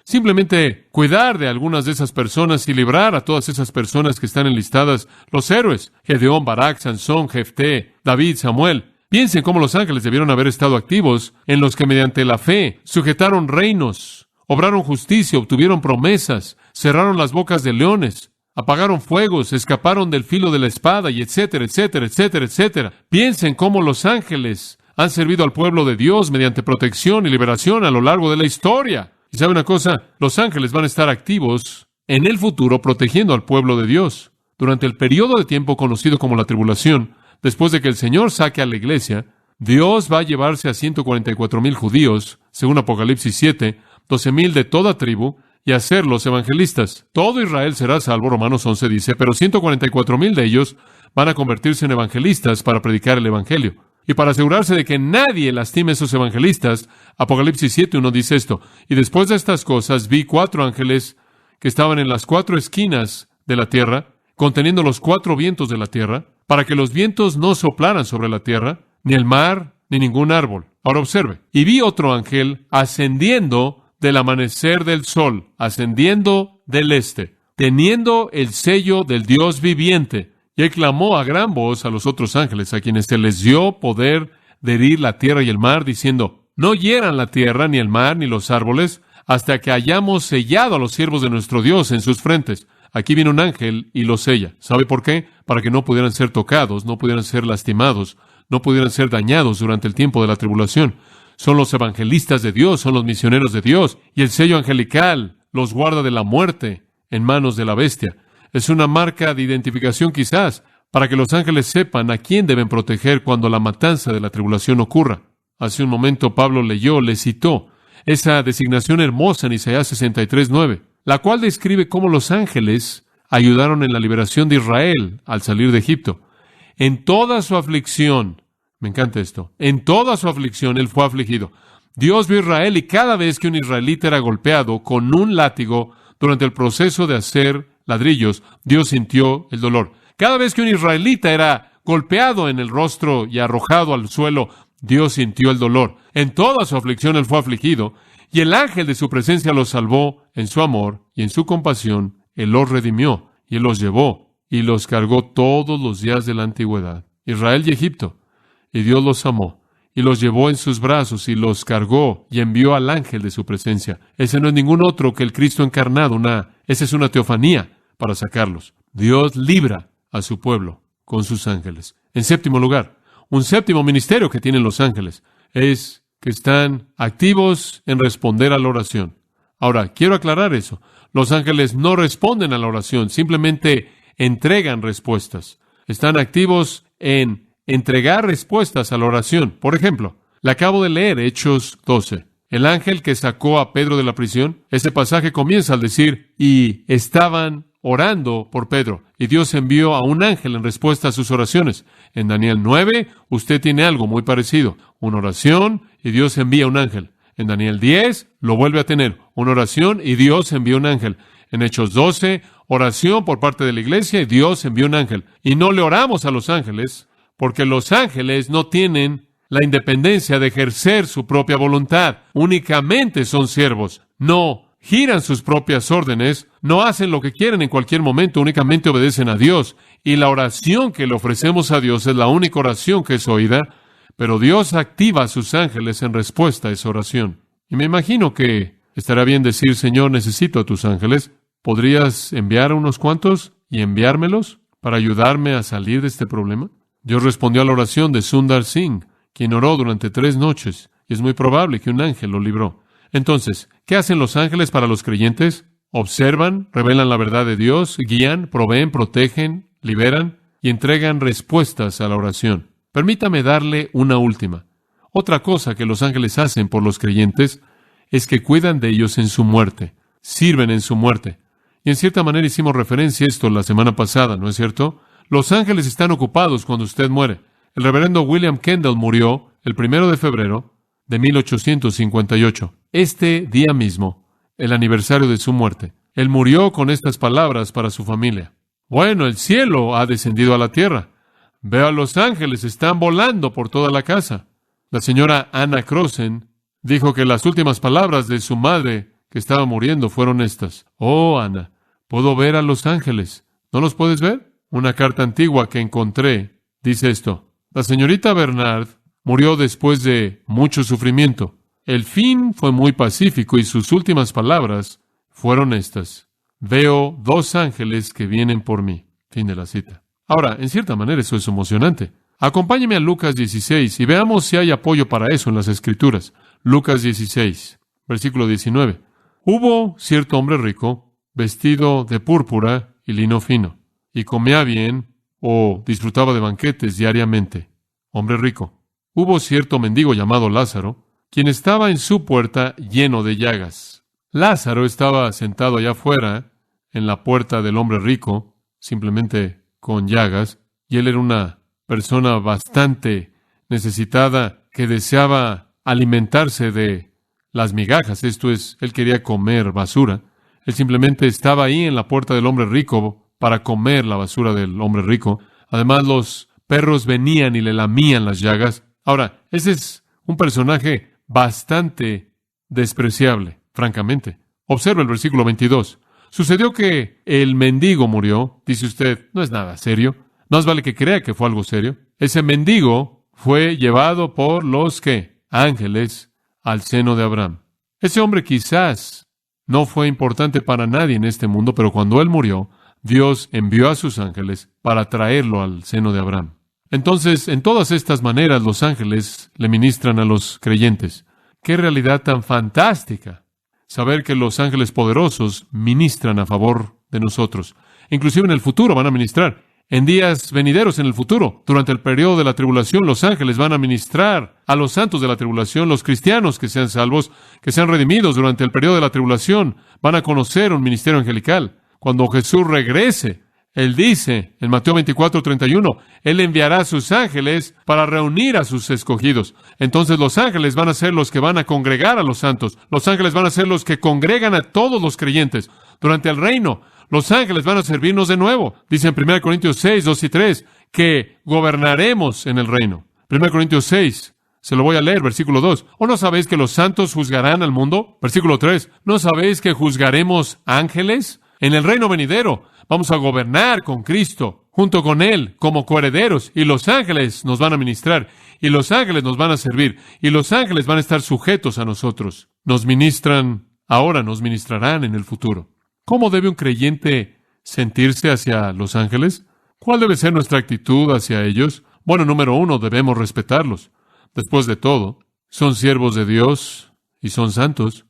[SPEAKER 1] Simplemente cuidar de algunas de esas personas y librar a todas esas personas que están enlistadas, los héroes, Gedeón, Barak, Sansón, Jefté, David, Samuel. Piensen cómo los ángeles debieron haber estado activos en los que mediante la fe sujetaron reinos, obraron justicia, obtuvieron promesas, cerraron las bocas de leones, apagaron fuegos, escaparon del filo de la espada y etcétera, etcétera, etcétera, etcétera. Piensen cómo los ángeles han servido al pueblo de Dios mediante protección y liberación a lo largo de la historia. Y sabe una cosa, los ángeles van a estar activos en el futuro protegiendo al pueblo de Dios. Durante el periodo de tiempo conocido como la tribulación, después de que el Señor saque a la iglesia, Dios va a llevarse a 144,000 judíos, según Apocalipsis 7, 12,000 de toda tribu, y hacerlos evangelistas. Todo Israel será salvo, Romanos 11 dice, pero 144,000 de ellos van a convertirse en evangelistas para predicar el evangelio. Y para asegurarse de que nadie lastime a esos evangelistas, Apocalipsis 7:1 dice esto, y después de estas cosas vi 4 ángeles que estaban en las 4 esquinas de la tierra, conteniendo los 4 vientos de la tierra, para que los vientos no soplaran sobre la tierra, ni el mar, ni ningún árbol. Ahora observe, y vi otro ángel ascendiendo del amanecer del sol, ascendiendo del este, teniendo el sello del Dios viviente. Y él clamó a gran voz a los otros ángeles, a quienes se les dio poder de herir la tierra y el mar, diciendo, no hieran la tierra, ni el mar, ni los árboles, hasta que hayamos sellado a los siervos de nuestro Dios en sus frentes. Aquí viene un ángel y los sella. ¿Sabe por qué? Para que no pudieran ser tocados, no pudieran ser lastimados, no pudieran ser dañados durante el tiempo de la tribulación. Son los evangelistas de Dios, son los misioneros de Dios, y el sello angelical los guarda de la muerte en manos de la bestia. Es una marca de identificación quizás para que los ángeles sepan a quién deben proteger cuando la matanza de la tribulación ocurra. Hace un momento Pablo le citó esa designación hermosa en Isaías 63:9, la cual describe cómo los ángeles ayudaron en la liberación de Israel al salir de Egipto. En toda su aflicción, me encanta esto, en toda su aflicción él fue afligido. Dios vio a Israel y cada vez que un israelita era golpeado con un látigo durante el proceso de hacer ladrillos, Dios sintió el dolor. Cada vez que un israelita era golpeado en el rostro y arrojado al suelo, Dios sintió el dolor. En toda su aflicción él fue afligido, y el ángel de su presencia los salvó en su amor y en su compasión. Él los redimió, y él los llevó, y los cargó todos los días de la antigüedad. Israel y Egipto. Y Dios los amó, y los llevó en sus brazos y los cargó y envió al ángel de su presencia. Ese no es ningún otro que el Cristo encarnado. Esa es una teofanía para sacarlos. Dios libra a su pueblo con sus ángeles. En séptimo lugar, un séptimo ministerio que tienen los ángeles es que están activos en responder a la oración. Ahora, quiero aclarar eso. Los ángeles no responden a la oración, simplemente entregan respuestas. Están activos en entregar respuestas a la oración. Por ejemplo, le acabo de leer Hechos 12. El ángel que sacó a Pedro de la prisión, ese pasaje comienza al decir, y estaban orando por Pedro, y Dios envió a un ángel en respuesta a sus oraciones. En Daniel 9, usted tiene algo muy parecido, una oración, y Dios envía un ángel. En Daniel 10, lo vuelve a tener, una oración, y Dios envía un ángel. En Hechos 12, oración por parte de la iglesia, y Dios envió un ángel. Y no le oramos a los ángeles, porque los ángeles no tienen la independencia de ejercer su propia voluntad. Únicamente son siervos. No giran sus propias órdenes, no hacen lo que quieren en cualquier momento, únicamente obedecen a Dios. Y la oración que le ofrecemos a Dios es la única oración que es oída, pero Dios activa a sus ángeles en respuesta a esa oración. Y me imagino que estará bien decir, Señor, necesito a tus ángeles. ¿Podrías enviar a unos cuantos y enviármelos para ayudarme a salir de este problema? Dios respondió a la oración de Sundar Singh, quien oró durante 3 noches, y es muy probable que un ángel lo libró. Entonces, ¿qué hacen los ángeles para los creyentes? Observan, revelan la verdad de Dios, guían, proveen, protegen, liberan y entregan respuestas a la oración. Permítame darle una última. Otra cosa que los ángeles hacen por los creyentes es que cuidan de ellos en su muerte, sirven en su muerte. Y en cierta manera hicimos referencia a esto la semana pasada, ¿no es cierto? Los ángeles están ocupados cuando usted muere. El reverendo William Kendall murió el 1 de febrero de 1858. Este día mismo, el aniversario de su muerte. Él murió con estas palabras para su familia. Bueno, el cielo ha descendido a la tierra. Veo a los ángeles, están volando por toda la casa. La señora Anna Crossen dijo que las últimas palabras de su madre que estaba muriendo fueron estas. Oh, Ana, puedo ver a los ángeles. ¿No los puedes ver? Una carta antigua que encontré dice esto. La señorita Bernard murió después de mucho sufrimiento. El fin fue muy pacífico y sus últimas palabras fueron estas. Veo 2 ángeles que vienen por mí. Fin de la cita. Ahora, en cierta manera eso es emocionante. Acompáñeme a Lucas 16 y veamos si hay apoyo para eso en las Escrituras. Lucas 16, versículo 19. Hubo cierto hombre rico, vestido de púrpura y lino fino, y comía bien o disfrutaba de banquetes diariamente. Hombre rico. Hubo cierto mendigo llamado Lázaro, quien estaba en su puerta lleno de llagas. Lázaro estaba sentado allá afuera, en la puerta del hombre rico, simplemente con llagas, y él era una persona bastante necesitada que deseaba alimentarse de las migajas. Esto es, él quería comer basura. Él simplemente estaba ahí en la puerta del hombre rico para comer la basura del hombre rico. Además, los perros venían y le lamían las llagas. Ahora, ese es un personaje bastante despreciable, francamente. Observa el versículo 22. Sucedió que el mendigo murió. Dice usted, no es nada serio. Más vale que crea que fue algo serio. Ese mendigo fue llevado por los ¿qué? Ángeles al seno de Abraham. Ese hombre quizás no fue importante para nadie en este mundo, pero cuando él murió, Dios envió a sus ángeles para traerlo al seno de Abraham. Entonces, en todas estas maneras, los ángeles le ministran a los creyentes. ¡Qué realidad tan fantástica! Saber que los ángeles poderosos ministran a favor de nosotros. Inclusive en el futuro van a ministrar. En días venideros en el futuro, durante el periodo de la tribulación, los ángeles van a ministrar a los santos de la tribulación, los cristianos que sean salvos, que sean redimidos durante el periodo de la tribulación, van a conocer un ministerio angelical. Cuando Jesús regrese, Él dice en Mateo 24:31, Él enviará a sus ángeles para reunir a sus escogidos. Entonces los ángeles van a ser los que van a congregar a los santos. Los ángeles van a ser los que congregan a todos los creyentes. Durante el reino, los ángeles van a servirnos de nuevo. Dice en 1 Corintios 6, 2 y 3, que gobernaremos en el reino. 1 Corintios 6, se lo voy a leer, versículo 2. ¿O no sabéis que los santos juzgarán al mundo? Versículo 3, ¿no sabéis que juzgaremos ángeles? En el reino venidero vamos a gobernar con Cristo. junto con Él como coherederos, y los ángeles nos van a ministrar, y los ángeles nos van a servir, y los ángeles van a estar sujetos a nosotros. Nos ministran ahora, nos ministrarán en el futuro. ¿Cómo debe un creyente sentirse hacia los ángeles? ¿Cuál debe ser nuestra actitud hacia ellos? Bueno, número uno, debemos respetarlos. Después de todo, son siervos de Dios y son santos.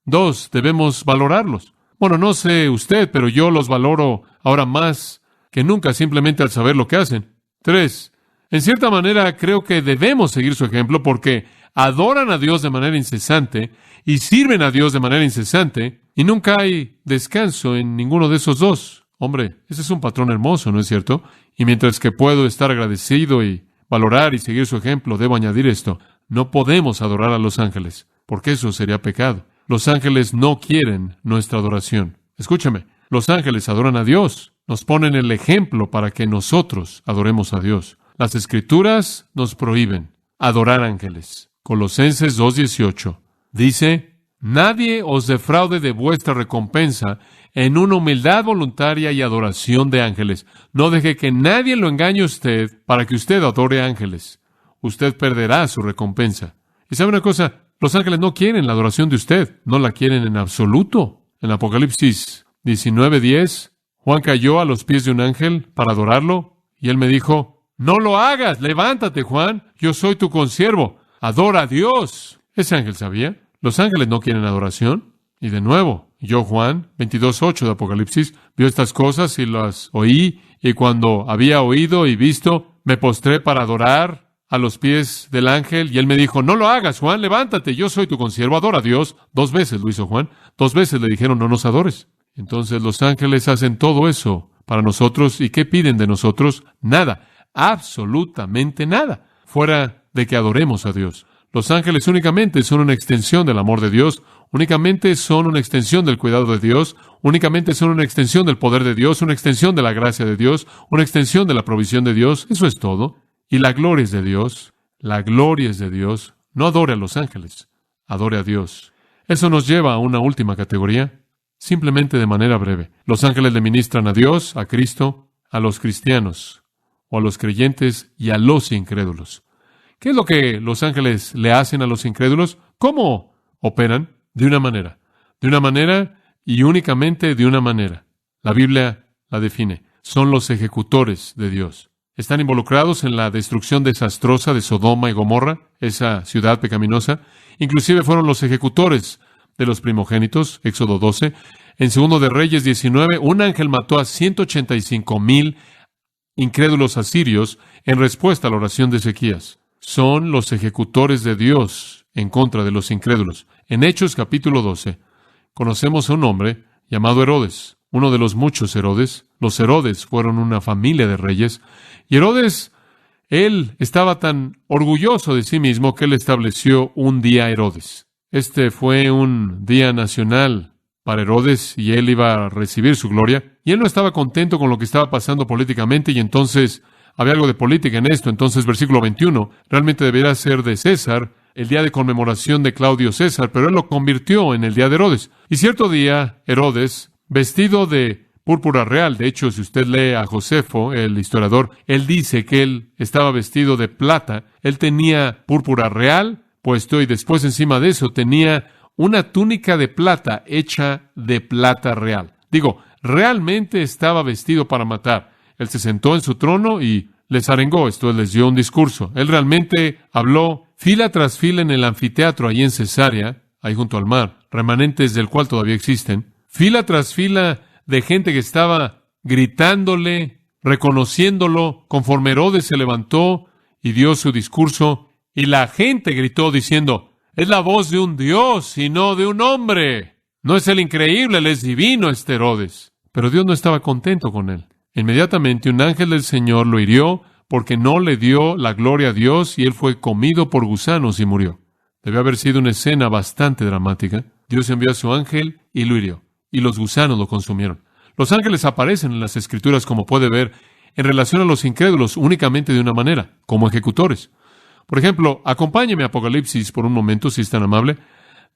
[SPEAKER 1] Dos, debemos valorarlos. Bueno, no sé usted, pero yo los valoro ahora más que nunca simplemente al saber lo que hacen. Tres, en cierta manera creo que debemos seguir su ejemplo porque adoran a Dios de manera incesante y sirven a Dios de manera incesante y nunca hay descanso en ninguno de esos dos. Hombre, ese es un patrón hermoso, ¿no es cierto? Y mientras que puedo estar agradecido y valorar y seguir su ejemplo, debo añadir esto. No podemos adorar a los ángeles, porque eso sería pecado. Los ángeles no quieren nuestra adoración. Escúchame, los ángeles adoran a Dios. Nos ponen el ejemplo para que nosotros adoremos a Dios. Las Escrituras nos prohíben adorar ángeles. Colosenses 2:18 dice: nadie os defraude de vuestra recompensa en una humildad voluntaria y adoración de ángeles. No deje que nadie lo engañe a usted para que usted adore ángeles. Usted perderá su recompensa. ¿Y sabe una cosa? Los ángeles no quieren la adoración de usted. No la quieren en absoluto. En Apocalipsis 19:10, Juan cayó a los pies de un ángel para adorarlo, y él me dijo: no lo hagas, levántate, Juan, yo soy tu consiervo, adora a Dios. Ese ángel sabía. Los ángeles no quieren adoración. Y de nuevo, yo, Juan 22:8 de Apocalipsis, vio estas cosas y las oí, y cuando había oído y visto, me postré para adorar a los pies del ángel, y él me dijo: no lo hagas, Juan, levántate, yo soy tu consiervo, adora a Dios. 2 veces lo hizo Juan. 2 veces le dijeron: no nos adores. Entonces los ángeles hacen todo eso para nosotros, ¿y qué piden de nosotros? Nada, absolutamente nada, fuera de que adoremos a Dios. Los ángeles únicamente son una extensión del amor de Dios, únicamente son una extensión del cuidado de Dios, únicamente son una extensión del poder de Dios, una extensión de la gracia de Dios, una extensión de la provisión de Dios. Eso es todo. Y la gloria es de Dios. La gloria es de Dios. No adore a los ángeles, adore a Dios. Eso nos lleva a una última categoría, simplemente de manera breve. Los ángeles le ministran a Dios, a Cristo, a los cristianos, o a los creyentes y a los incrédulos. ¿Qué es lo que los ángeles le hacen a los incrédulos? ¿Cómo operan? De una manera y únicamente de una manera. La Biblia la define. Son los ejecutores de Dios. Están involucrados en la destrucción desastrosa de Sodoma y Gomorra, esa ciudad pecaminosa. Inclusive fueron los ejecutores de los primogénitos, Éxodo 12. En 2 de Reyes 19, un ángel mató a 185,000 incrédulos asirios en respuesta a la oración de Ezequías. Son los ejecutores de Dios en contra de los incrédulos. En Hechos capítulo 12, conocemos a un hombre llamado Herodes, uno de los muchos Herodes. Los Herodes fueron una familia de reyes, y Herodes, él estaba tan orgulloso de sí mismo que él estableció un día Herodes. Este fue un día nacional para Herodes, y él iba a recibir su gloria, y él no estaba contento con lo que estaba pasando políticamente, y entonces había algo de política en esto. Entonces, versículo 21, realmente debería ser de César, el día de conmemoración de Claudio César, pero él lo convirtió en el día de Herodes. Y cierto día, Herodes, vestido de púrpura real, de hecho, si usted lee a Josefo, el historiador, él dice que él estaba vestido de plata, él tenía púrpura real puesto, y después encima de eso tenía una túnica de plata hecha de plata real. Digo, realmente estaba vestido para matar. Él se sentó en su trono y les arengó, esto les dio un discurso. Él realmente habló fila tras fila en el anfiteatro ahí en Cesarea, ahí junto al mar, remanentes del cual todavía existen. Fila tras fila de gente que estaba gritándole, reconociéndolo, conforme Herodes se levantó y dio su discurso, y la gente gritó diciendo: es la voz de un Dios y no de un hombre. No es el increíble, él es divino, este Herodes. Pero Dios no estaba contento con él. Inmediatamente un ángel del Señor lo hirió porque no le dio la gloria a Dios, y él fue comido por gusanos y murió. Debe haber sido una escena bastante dramática. Dios envió a su ángel y lo hirió, y los gusanos lo consumieron. Los ángeles aparecen en las Escrituras, como puede ver, en relación a los incrédulos únicamente de una manera, como ejecutores. Por ejemplo, acompáñeme a Apocalipsis por un momento, si es tan amable.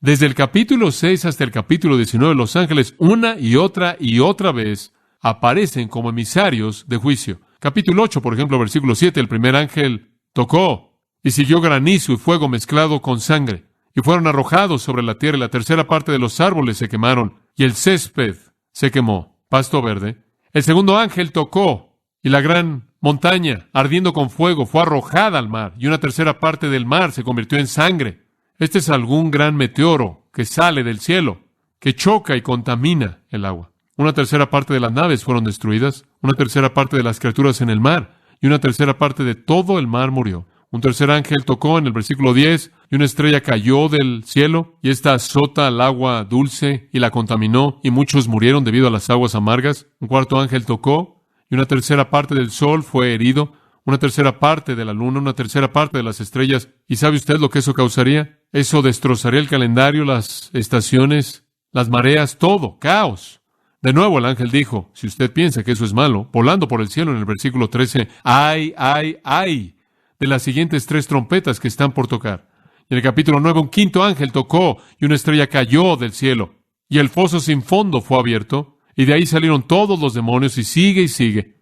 [SPEAKER 1] Desde el capítulo 6 hasta el capítulo 19, los ángeles una y otra vez aparecen como emisarios de juicio. Capítulo 8, por ejemplo, versículo 7, el primer ángel tocó y siguió granizo y fuego mezclado con sangre, y fueron arrojados sobre la tierra, y la tercera parte de los árboles se quemaron, y el césped se quemó, pasto verde. El segundo ángel tocó, y la gran montaña, ardiendo con fuego, fue arrojada al mar, y una tercera parte del mar se convirtió en sangre. Este es algún gran meteoro que sale del cielo, que choca y contamina el agua. Una tercera parte de las naves fueron destruidas, una tercera parte de las criaturas en el mar, y una tercera parte de todo el mar murió. Un tercer ángel tocó en el versículo 10, y una estrella cayó del cielo, y esta azota al agua dulce y la contaminó, y muchos murieron debido a las aguas amargas. Un cuarto ángel tocó, y una tercera parte del sol fue herido, una tercera parte de la luna, una tercera parte de las estrellas. ¿Y sabe usted lo que eso causaría? Eso destrozaría el calendario, las estaciones, las mareas, todo, caos. De nuevo el ángel dijo, si usted piensa que eso es malo, volando por el cielo en el versículo 13, ¡ay, ay, ay! De las siguientes 3 trompetas que están por tocar. En el capítulo 9, un quinto ángel tocó y una estrella cayó del cielo. Y el foso sin fondo fue abierto, y de ahí salieron todos los demonios, y sigue,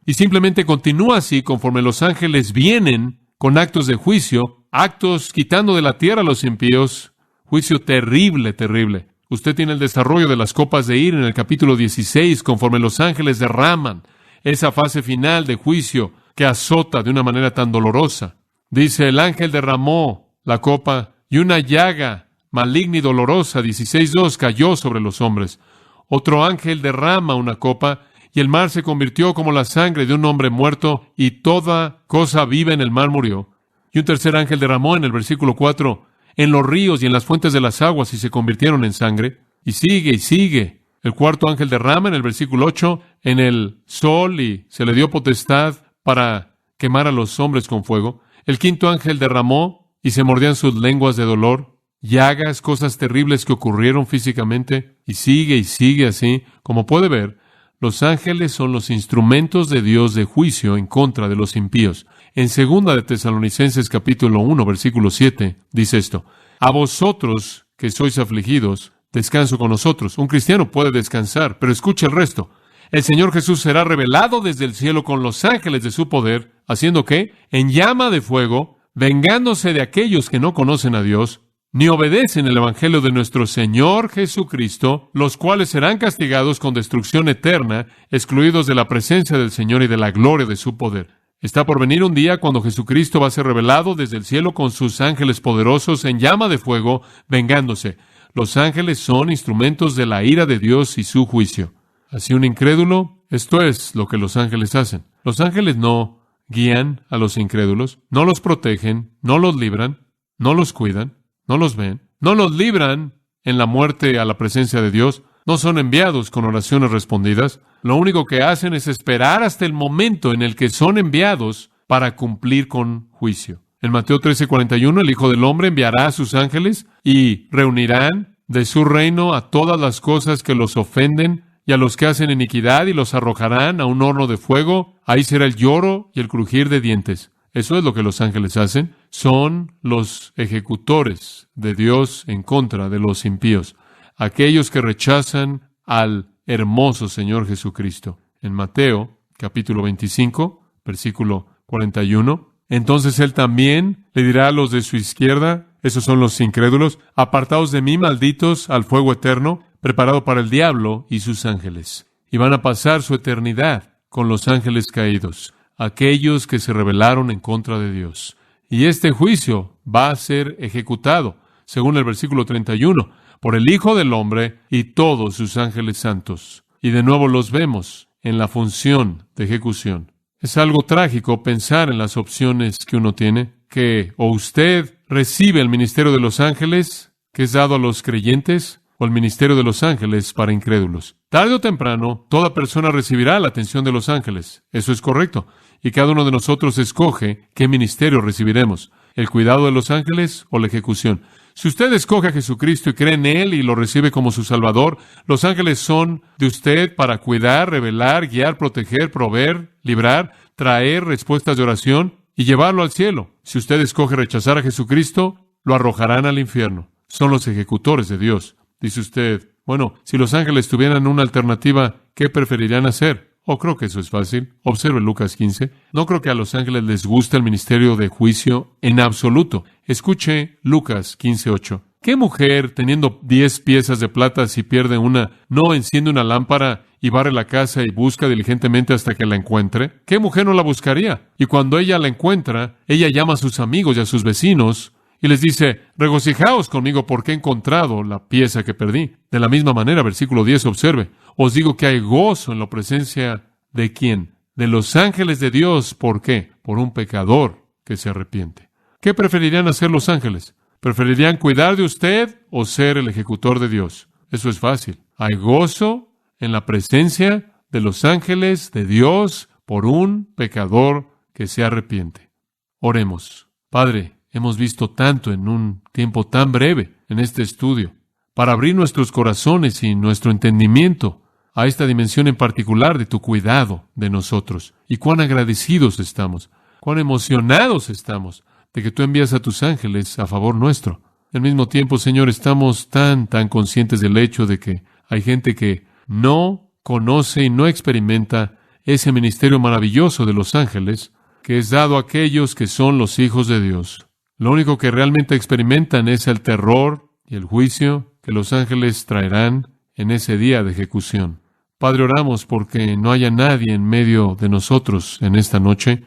[SPEAKER 1] y simplemente continúa así conforme los ángeles vienen con actos de juicio, actos quitando de la tierra a los impíos, juicio terrible, terrible. Usted tiene el desarrollo de las copas de ira en el capítulo 16, conforme los ángeles derraman esa fase final de juicio que azota de una manera tan dolorosa. Dice, el ángel derramó la copa y una llaga maligna y dolorosa, 16:2, cayó sobre los hombres. Otro ángel derrama una copa y el mar se convirtió como la sangre de un hombre muerto y toda cosa viva en el mar murió. Y un tercer ángel derramó en el versículo 4 en los ríos y en las fuentes de las aguas y se convirtieron en sangre. Y sigue. El cuarto ángel derrama en el versículo 8 en el sol y se le dio potestad para quemar a los hombres con fuego. El quinto ángel derramó y se mordían sus lenguas de dolor. Llagas, cosas terribles que ocurrieron físicamente. Y sigue así. Como puede ver, los ángeles son los instrumentos de Dios de juicio en contra de los impíos. En 2 de Tesalonicenses capítulo 1, versículo 7, dice esto: a vosotros que sois afligidos, descanso con nosotros. Un cristiano puede descansar, pero escuche el resto. El Señor Jesús será revelado desde el cielo con los ángeles de su poder, ¿haciendo qué? En llama de fuego, vengándose de aquellos que no conocen a Dios, ni obedecen el evangelio de nuestro Señor Jesucristo, los cuales serán castigados con destrucción eterna, excluidos de la presencia del Señor y de la gloria de su poder. Está por venir un día cuando Jesucristo va a ser revelado desde el cielo con sus ángeles poderosos en llama de fuego, vengándose. Los ángeles son instrumentos de la ira de Dios y su juicio. Así un incrédulo, esto es lo que los ángeles hacen. Los ángeles no guían a los incrédulos, no los protegen, no los libran, no los cuidan, no los ven, no los libran en la muerte a la presencia de Dios, no son enviados con oraciones respondidas. Lo único que hacen es esperar hasta el momento en el que son enviados para cumplir con juicio. En Mateo 13:41, el Hijo del Hombre enviará a sus ángeles y reunirán de su reino a todas las cosas que los ofenden y a los que hacen iniquidad y los arrojarán a un horno de fuego. Ahí será el lloro y el crujir de dientes. Eso es lo que los ángeles hacen. Son los ejecutores de Dios en contra de los impíos, aquellos que rechazan al hermoso Señor Jesucristo. En Mateo, capítulo 25, versículo 41, entonces Él también le dirá a los de su izquierda, esos son los incrédulos, apartaos de mí, malditos, al fuego eterno, preparado para el diablo y sus ángeles. Y van a pasar su eternidad con los ángeles caídos, aquellos que se rebelaron en contra de Dios. Y este juicio va a ser ejecutado, según el versículo 31, por el Hijo del Hombre y todos sus ángeles santos. Y de nuevo los vemos en la función de ejecución. Es algo trágico pensar en las opciones que uno tiene, que o usted recibe el ministerio de los ángeles, que es dado a los creyentes, o el ministerio de los ángeles para incrédulos. Tarde o temprano, toda persona recibirá la atención de los ángeles. Eso es correcto. Y cada uno de nosotros escoge qué ministerio recibiremos, el cuidado de los ángeles o la ejecución. Si usted escoge a Jesucristo y cree en Él y lo recibe como su Salvador, los ángeles son de usted para cuidar, revelar, guiar, proteger, proveer, librar, traer respuestas de oración y llevarlo al cielo. Si usted escoge rechazar a Jesucristo, lo arrojarán al infierno. Son los ejecutores de Dios. Dice usted, bueno, si los ángeles tuvieran una alternativa, ¿qué preferirían hacer? Creo que eso es fácil. Observe Lucas 15. No creo que a los ángeles les guste el ministerio de juicio en absoluto. Escuche Lucas 15:8. ¿Qué mujer, teniendo 10 piezas de plata, si pierde una, no enciende una lámpara y barre la casa y busca diligentemente hasta que la encuentre? ¿Qué mujer no la buscaría? Y cuando ella la encuentra, ella llama a sus amigos y a sus vecinos y les dice, regocijaos conmigo porque he encontrado la pieza que perdí. De la misma manera, versículo 10, observe, os digo que hay gozo en la presencia de ¿quién? De los ángeles de Dios. ¿Por qué? Por un pecador que se arrepiente. ¿Qué preferirían hacer los ángeles? ¿Preferirían cuidar de usted o ser el ejecutor de Dios? Eso es fácil. Hay gozo en la presencia de los ángeles de Dios por un pecador que se arrepiente. Oremos. Padre, hemos visto tanto en un tiempo tan breve en este estudio para abrir nuestros corazones y nuestro entendimiento a esta dimensión en particular de tu cuidado de nosotros. Y cuán agradecidos estamos, cuán emocionados estamos de que tú envías a tus ángeles a favor nuestro. Al mismo tiempo, Señor, estamos tan conscientes del hecho de que hay gente que no conoce y no experimenta ese ministerio maravilloso de los ángeles que es dado a aquellos que son los hijos de Dios. Lo único que realmente experimentan es el terror y el juicio que los ángeles traerán en ese día de ejecución. Padre, oramos porque no haya nadie en medio de nosotros en esta noche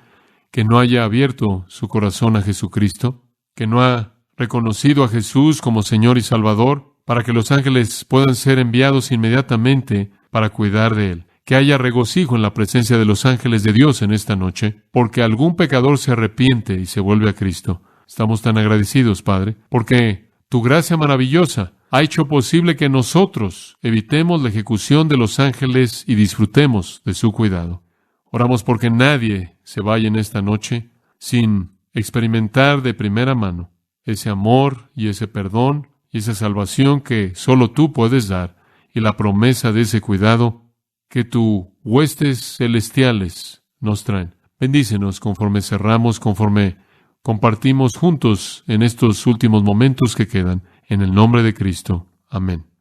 [SPEAKER 1] que no haya abierto su corazón a Jesucristo, que no ha reconocido a Jesús como Señor y Salvador, para que los ángeles puedan ser enviados inmediatamente para cuidar de Él. Que haya regocijo en la presencia de los ángeles de Dios en esta noche, porque algún pecador se arrepiente y se vuelve a Cristo. Estamos tan agradecidos, Padre, porque tu gracia maravillosa ha hecho posible que nosotros evitemos la ejecución de los ángeles y disfrutemos de su cuidado. Oramos porque nadie se vaya en esta noche sin experimentar de primera mano ese amor y ese perdón y esa salvación que solo tú puedes dar y la promesa de ese cuidado que tus huestes celestiales nos traen. Bendícenos conforme cerramos, conforme compartimos juntos en estos últimos momentos que quedan. En el nombre de Cristo. Amén.